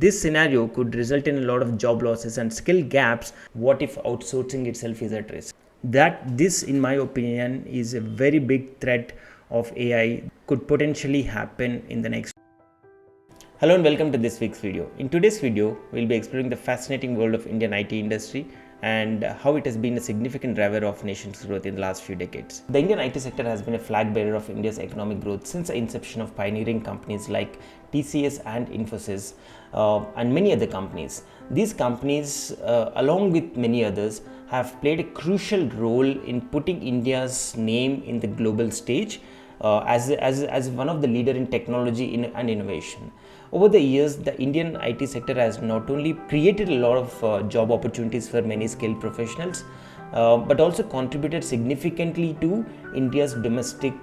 this scenario could result in a lot of job losses and skill gaps. What if outsourcing itself is at risk? This, in my opinion, is a very big threat of AI could potentially happen in the next. Hello and welcome to this week's video. In today's video, we'll be exploring the fascinating world of Indian IT industry and how it has been a significant driver of nation's growth in the last few decades. The Indian IT sector has been a flag bearer of India's economic growth since the inception of pioneering companies like TCS and Infosys and many other companies. These companies, along with many others, have played a crucial role in putting India's name in the global stage as one of the leader in technology and innovation. Over the years, the Indian IT sector has not only created a lot of job opportunities for many skilled professionals, but also contributed significantly to India's domestic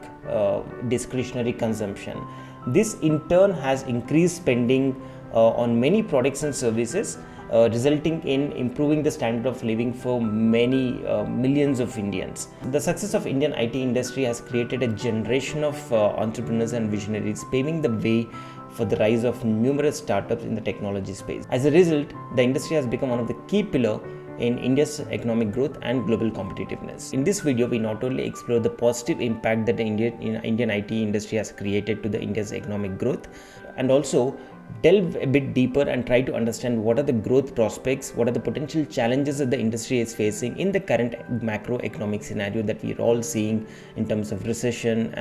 discretionary consumption. This in turn has increased spending on many products and services, resulting in improving the standard of living for many millions of Indians. The success of Indian IT industry has created a generation of entrepreneurs and visionaries, paving the way for the rise of numerous startups in the technology space. As a result, the industry has become one of the key pillars in India's economic growth and global competitiveness. In this video, we not only explore the positive impact that the Indian IT industry has created to the India's economic growth, and also delve a bit deeper and try to understand what are the growth prospects, what are the potential challenges that the industry is facing in the current macroeconomic scenario that we are all seeing in terms of recession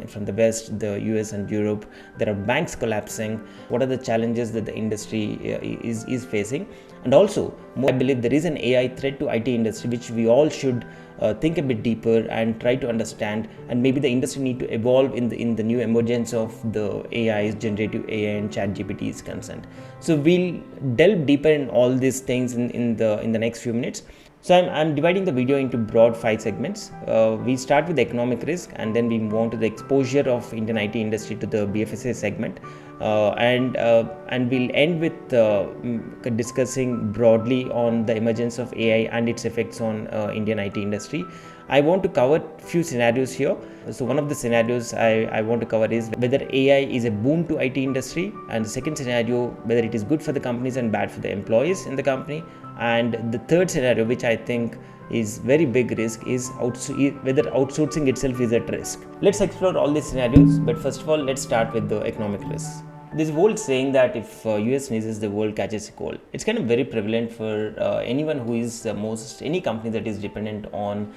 from the West, the US and Europe. There are banks collapsing. What are the challenges that the industry is facing? And also, I believe there is an AI threat to IT industry which we all should think a bit deeper and try to understand, and maybe the industry need to evolve in the new emergence of the AIs, generative AI and chat GPT is concerned. So we'll delve deeper in all these things in the next few minutes. So I'm dividing the video into broad 5 segments. We start with economic risk, and then we move on to the exposure of Indian IT industry to the BFSI segment, and we'll end with discussing broadly on the emergence of AI and its effects on Indian IT industry. I want to cover few scenarios here. So one of the scenarios I want to cover is whether AI is a boon to IT industry, and the second scenario, whether it is good for the companies and bad for the employees in the company. And the third scenario, which I think is very big risk, is whether outsourcing itself is at risk. Let's explore all these scenarios, but first of all, let's start with the economic risks. This old saying that if US sneezes, the world catches a cold. It's kind of very prevalent for anyone who is any company that is dependent on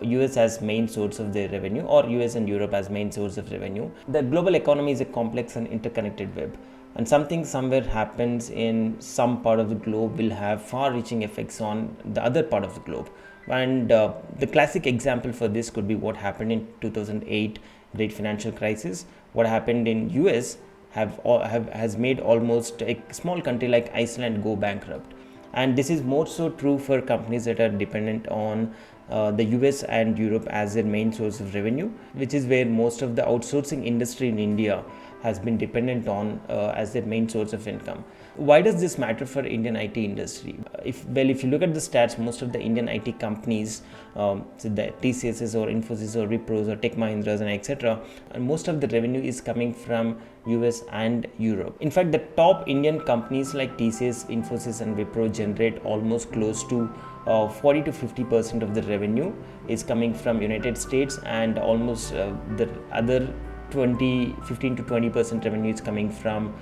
US as main source of their revenue, or US and Europe as main source of revenue. The global economy is a complex and interconnected web, and something somewhere happens in some part of the globe will have far-reaching effects on the other part of the globe. And the classic example for this could be what happened in 2008 great financial crisis. What happened in US has made almost a small country like Iceland go bankrupt. And this is more so true for companies that are dependent on the US and Europe as their main source of revenue, which is where most of the outsourcing industry in India has been dependent on as their main source of income. Why does this matter for Indian IT industry? If you look at the stats, most of the Indian IT companies, so the TCSs or Infosys or Wipros or Tech Mahindras and etc., and most of the revenue is coming from US and Europe. In fact, the top Indian companies like TCS, Infosys and Wipro generate almost close to 40 to 50% of the revenue is coming from United States, and almost the other 15 to 20% revenue is coming from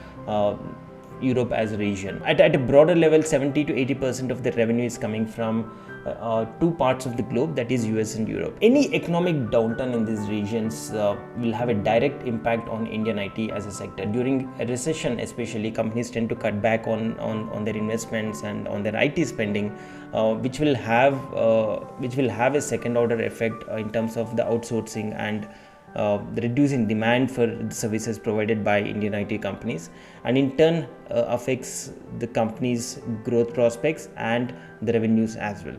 Europe as a region. At a broader level, 70 to 80% of the revenue is coming from two parts of the globe, that is US and Europe. Any economic downturn in these regions will have a direct impact on Indian IT as a sector. During a recession especially, companies tend to cut back on their investments and on their IT spending, which will have a second order effect in terms of the outsourcing and the reducing demand for the services provided by Indian IT companies, and in turn affects the company's growth prospects and the revenues as well.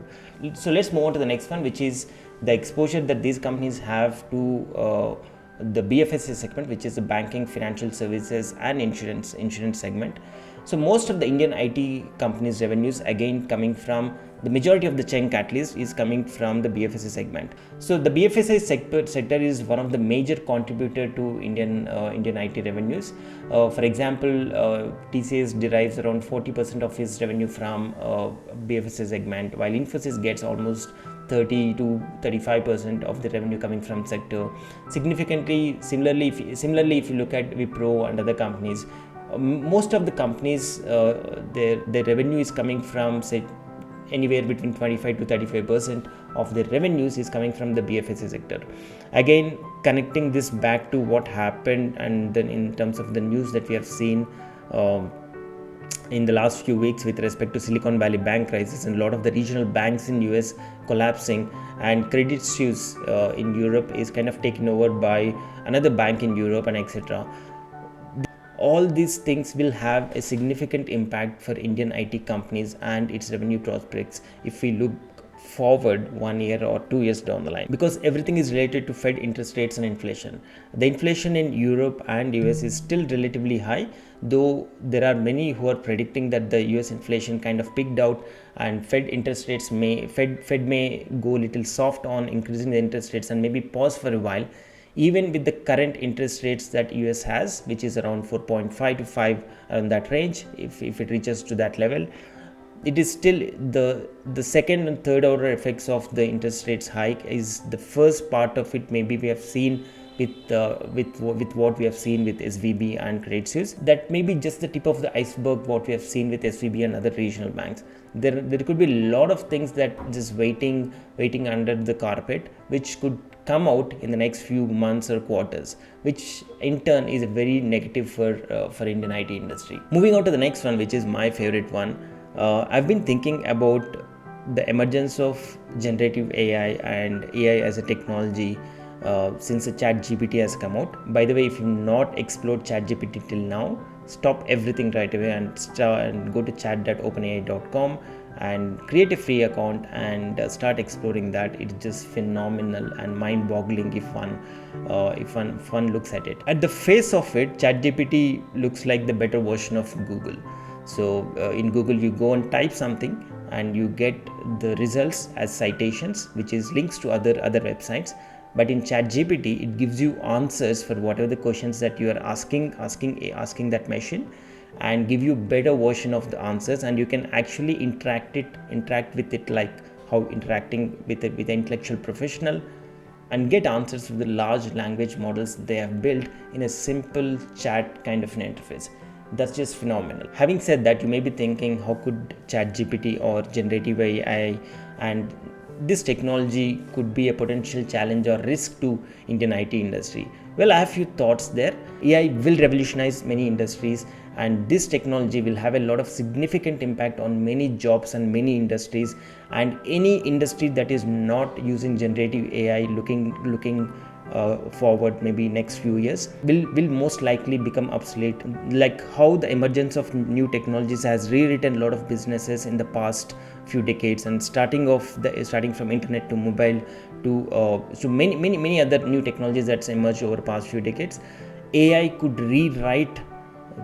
So let's move on to the next one, which is the exposure that these companies have to the BFSI segment, which is the banking, financial services and insurance segment. So most of the Indian IT companies' revenues again coming from the majority of the chunk at least is coming from the BFSI segment. So the BFSI sector is one of the major contributor to Indian IT revenues. For example, TCS derives around 40% of its revenue from BFSI segment, while Infosys gets almost 30 to 35% of the revenue coming from sector. Similarly, if you look at Wipro and other companies, most of the companies, their revenue is coming from, say, anywhere between 25 to 35% of their revenues is coming from the BFSI sector. Again, connecting this back to what happened, and then in terms of the news that we have seen in the last few weeks with respect to Silicon Valley Bank crisis and a lot of the regional banks in US collapsing, and Credit Suisse in Europe is kind of taken over by another bank in Europe, and etc. All these things will have a significant impact for Indian IT companies and its revenue prospects if we look forward 1 year or 2 years down the line, because everything is related to Fed interest rates and inflation. The inflation in Europe and US is still relatively high, though there are many who are predicting that the US inflation kind of peaked out and Fed interest rates Fed may go a little soft on increasing the interest rates and maybe pause for a while. Even with the current interest rates that US has, which is around 4.5 to 5, around that range, if it reaches to that level, it is still the second and third order effects of the interest rates hike. Is the first part of it maybe we have seen with what we have seen with SVB and Credit Suisse. That may be just the tip of the iceberg what we have seen with SVB and other regional banks. There could be a lot of things that just waiting under the carpet, which could come out in the next few months or quarters, which in turn is very negative for Indian IT industry. Moving on to the next one, which is my favorite one. I've been thinking about the emergence of generative AI and AI as a technology since the ChatGPT has come out. By the way, if you've not explored ChatGPT till now, stop everything right away and go to chat.openai.com and create a free account and start exploring that. It's just phenomenal and mind-boggling if one looks at it. At the face of it, ChatGPT looks like the better version of Google. So in Google, you go and type something and you get the results as citations, which is links to other websites. But in ChatGPT, it gives you answers for whatever the questions that you are asking that machine, and give you better version of the answers, and you can actually interact with it like how interacting with an intellectual professional, and get answers from the large language models they have built in a simple chat kind of an interface. That's just phenomenal. Having said that, you may be thinking, how could ChatGPT or generative AI and this technology could be a potential challenge or risk to Indian IT industry? Well, I have few thoughts there. AI will revolutionize many industries, and this technology will have a lot of significant impact on many jobs and many industries, and any industry that is not using generative AI looking forward maybe next few years will most likely become obsolete, like how the emergence of new technologies has rewritten a lot of businesses in the past few decades, and starting from internet to mobile to many other new technologies that's emerged over the past few decades. AI could rewrite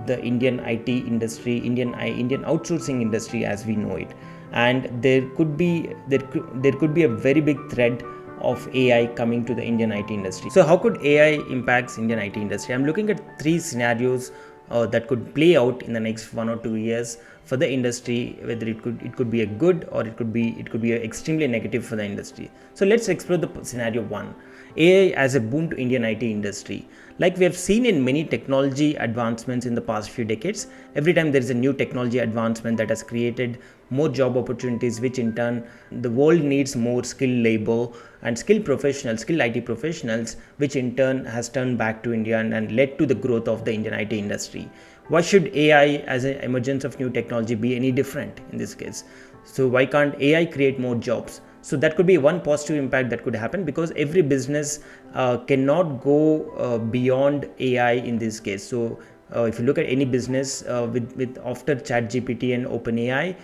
the Indian IT industry, Indian outsourcing industry as we know it, and there could be a very big threat of AI coming to the Indian IT industry. So how could AI impacts Indian IT industry? I'm looking at 3 scenarios that could play out in the next 1 or 2 years for the industry, whether it could be a good or it could be a extremely negative for the industry. So let's explore the scenario 1. AI as a boon to Indian IT industry. Like we have seen in many technology advancements in the past few decades, every time there is a new technology advancement that has created more job opportunities, which in turn the world needs more skilled labor and skilled IT professionals, which in turn has turned back to India and led to the growth of the Indian IT industry. Why should AI as an emergence of new technology be any different in this case? So why can't AI create more jobs? So that could be one positive impact that could happen, because every business cannot go beyond AI in this case. So if you look at any business with after ChatGPT and OpenAI,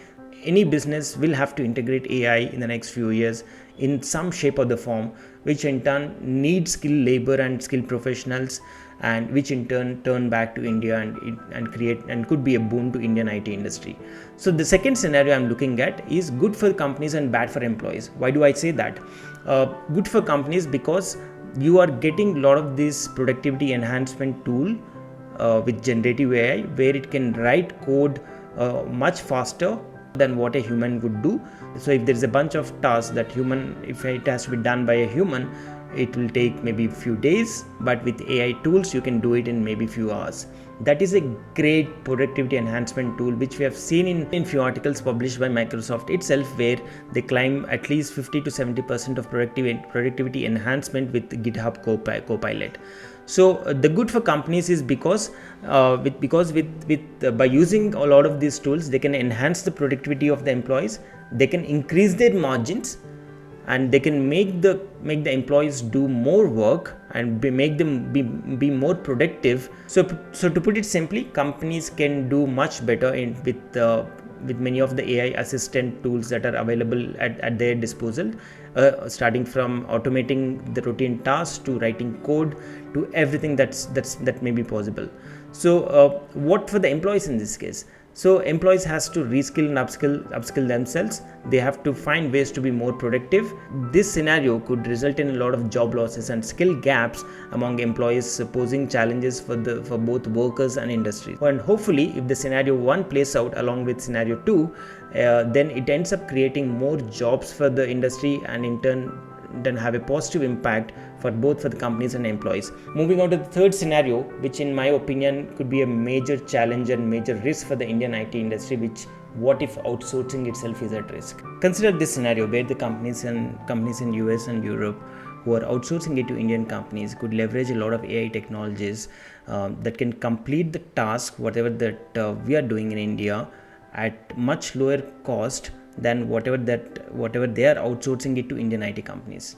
any business will have to integrate AI in the next few years in some shape or the form, which in turn needs skilled labor and skilled professionals. and which in turn back to India and create and could be a boon to Indian IT industry. So the second scenario I'm looking at is good for companies and bad for employees. Why do I say that? Good for companies because you are getting a lot of this productivity enhancement tool with generative AI, where it can write code much faster than what a human would do. So if there is a bunch of tasks that if it has to be done by a human, it will take maybe a few days, but with AI tools you can do it in maybe few hours. That is a great productivity enhancement tool, which we have seen in few articles published by Microsoft itself, where they claim at least 50 to 70% of productivity enhancement with GitHub Copilot. So the good for companies is because by using a lot of these tools, they can enhance the productivity of the employees, they can increase their margins, and they can make the employees do more work and make them be more productive. So to put it simply, companies can do much better with many of the AI assistant tools that are available at their disposal, starting from automating the routine tasks to writing code to everything that may be possible. So what for the employees in this case? So employees has to reskill and upskill themselves. They have to find ways to be more productive. This scenario could result in a lot of job losses and skill gaps among employees, posing challenges for both workers and industries. And hopefully, if the scenario 1 plays out along with scenario 2, then it ends up creating more jobs for the industry, and in turn then have a positive impact for both for the companies and employees. Moving on to the third scenario, which in my opinion could be a major challenge and major risk for the Indian IT industry, which what if outsourcing itself is at risk? Consider this scenario where the companies in US and Europe who are outsourcing it to Indian companies could leverage a lot of AI technologies that can complete the task, whatever that we are doing in India, at much lower cost than whatever they are outsourcing it to Indian IT companies.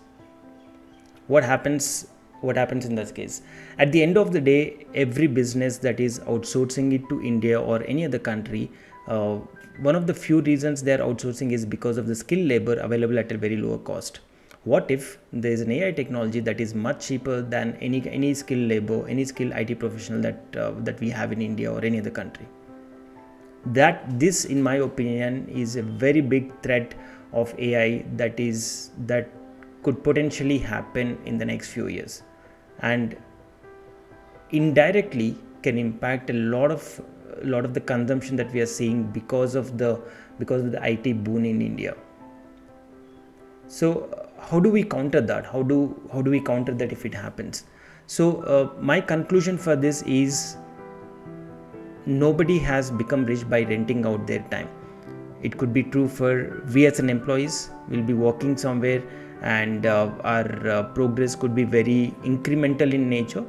What happens in this case? At the end of the day, every business that is outsourcing it to India or any other country, one of the few reasons they are outsourcing is because of the skilled labor available at a very lower cost. What if there is an AI technology that is much cheaper than any skilled labor, any skilled IT professional that we have in India or any other country? This in my opinion is a very big threat of AI that could potentially happen in the next few years, and indirectly can impact a lot of the consumption that we are seeing because of the IT boon in India. So how do we counter that? How do we counter that if it happens? So my conclusion for this is, nobody has become rich by renting out their time. It could be true for we as an employees. We'll be working somewhere, and our progress could be very incremental in nature,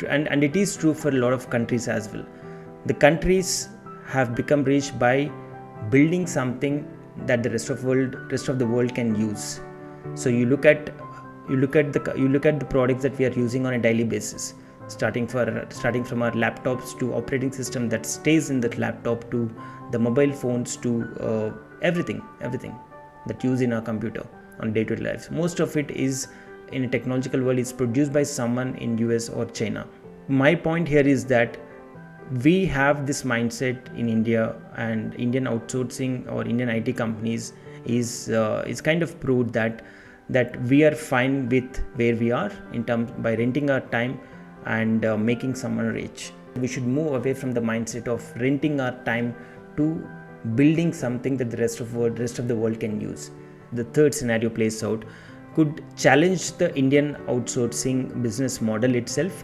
and it is true for a lot of countries as well. The countries have become rich by building something that the rest of the world can use. So you look at the products that we are using on a daily basis, starting from our laptops to operating system that stays in that laptop, to the mobile phones, to everything that use in our computer on day-to-day lives. Most of it is in a technological world is produced by someone in US or China. My point here is that we have this mindset in India, and Indian outsourcing or Indian IT companies is kind of proved that we are fine with where we are in terms by renting our time and making someone rich. We should move away from the mindset of renting our time to building something that the rest of the world can use. The third scenario plays out could challenge the Indian outsourcing business model itself,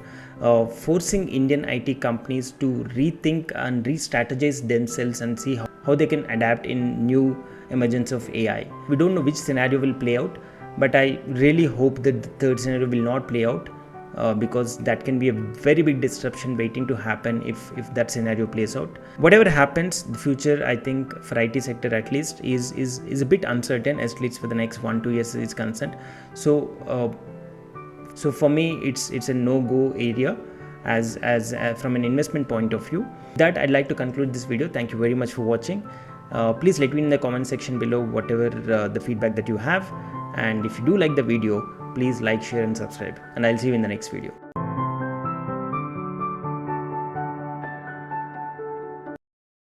forcing Indian IT companies to rethink and re-strategize themselves and see how they can adapt in new emergence of AI. We don't know which scenario will play out, but I really hope that the third scenario will not play out, because that can be a very big disruption waiting to happen if that scenario plays out. Whatever happens, the future, I think, for IT sector at least is a bit uncertain, at least for the next 1-2 years is concerned. So for me, it's a no-go area as from an investment point of view. That I'd like to conclude this video. Thank you very much for watching. Please let me in the comment section below whatever the feedback that you have, and if you do like the video, please like, share and subscribe, and I'll see you in the next video.